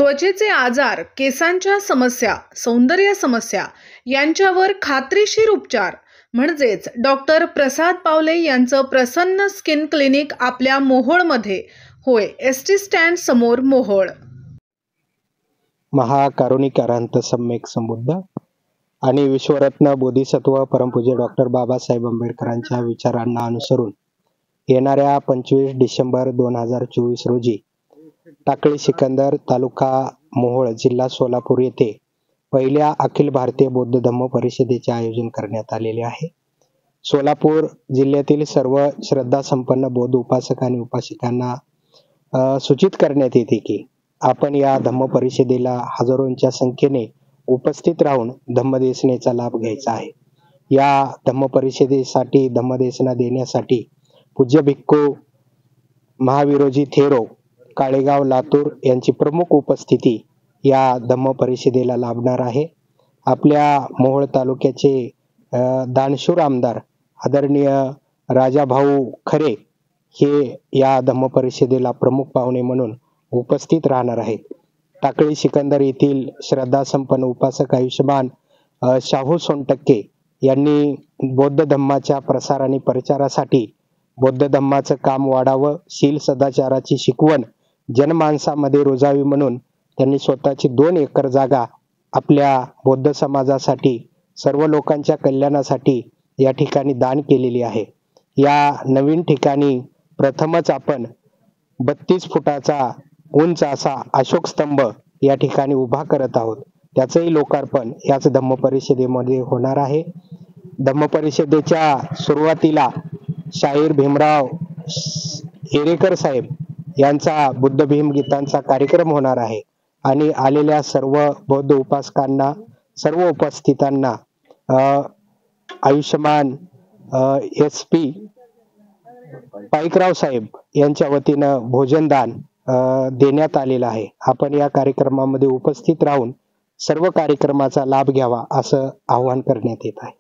त्वचेचे आजार, केसांच्या समस्या, सौंदर्य समस्या यांच्यावर खात्रीशीर उपचार म्हणजेच डॉक्टर प्रसाद पावले यांचं प्रसन्न स्किन क्लिनिक आपल्या मोहोळमध्ये. होय, एसटी स्टँड समोर मोहोळ. महाकारुणिक अरहंत सम्यक संबुद्ध आणि विश्वरत्न बोधिसत्व परमपूज्य डॉक्टर बाबासाहेब आंबेडकरांच्या विचारांना अनुसरून येणाऱ्या 25 डिसेंबर 2024 रोजी टाकळी सिकंदर, तालुका मोहोळ, जिल्हा सोलापूर येथे पहिल्या अखिल भारतीय बौद्ध धम्म परिषदेचे आयोजन करण्यात आलेले आहे. सोलापूर जिल्ह्यातील सर्व श्रद्धासंपन्न बौद्ध उपासक आणि उपासिकांना सूचित करण्यात येते की आपण या धम्म परिषदेला हजारोंच्या संख्येने उपस्थित राहून धम्मदेशनेचा लाभ घ्यायचा आहे. या धम्म परिषदेसाठी धम्मदेशना देण्यासाठी पूज्य भिक्खू महाविरोजी थेरो काळेगाव लातूर यांची प्रमुख उपस्थिती या धम्म परिषदेला लाभणार आहे. आपल्या मोहोळ तालुक्याचे दानशूर आमदार आदरणीय राजाभाऊ खरे हे या धम्म परिषदेला प्रमुख पाहुणे म्हणून उपस्थित राहणार आहेत. टाकळी सिकंदर येथील श्रद्धासंपन्न उपासक आयुष्यमान शाहू सोनटक्के यांनी बौद्ध धम्माच्या प्रसार आणि प्रचारासाठी बौद्ध धम्माचं काम वाढावं, शील सदाचाराची शिकवण जनमानसामध्ये रुजावी म्हणून त्यांनी स्वतःची 2 एकर जागा आपल्या बौद्ध समाजासाठी, सर्व लोकांच्या कल्याणासाठी या ठिकाणी दान केलेली आहे. या नवीन ठिकाणी प्रथमच आपण 32 फुटाचा उंच असा अशोक स्तंभ या ठिकाणी उभा करत आहोत. त्याचंही लोकार्पण याच धम्म परिषदेमध्ये होणार आहे. धम्म परिषदेच्या सुरुवातीला शाहीर भीमराव येरेकर साहेब यांचा बुद्ध भीम गीतांचा कार्यक्रम होणार आहे आणि आलेल्या सर्व बौद्ध उपासकांना, सर्व उपस्थितांना आयुष्यमान SP पाईकराव साहेब यांच्या वतीनं भोजनदान देण्यात आलेलं आहे. आपण या कार्यक्रमामध्ये उपस्थित राहून सर्व कार्यक्रमाचा लाभ घ्यावा असं आवाहन करण्यात येत आहे.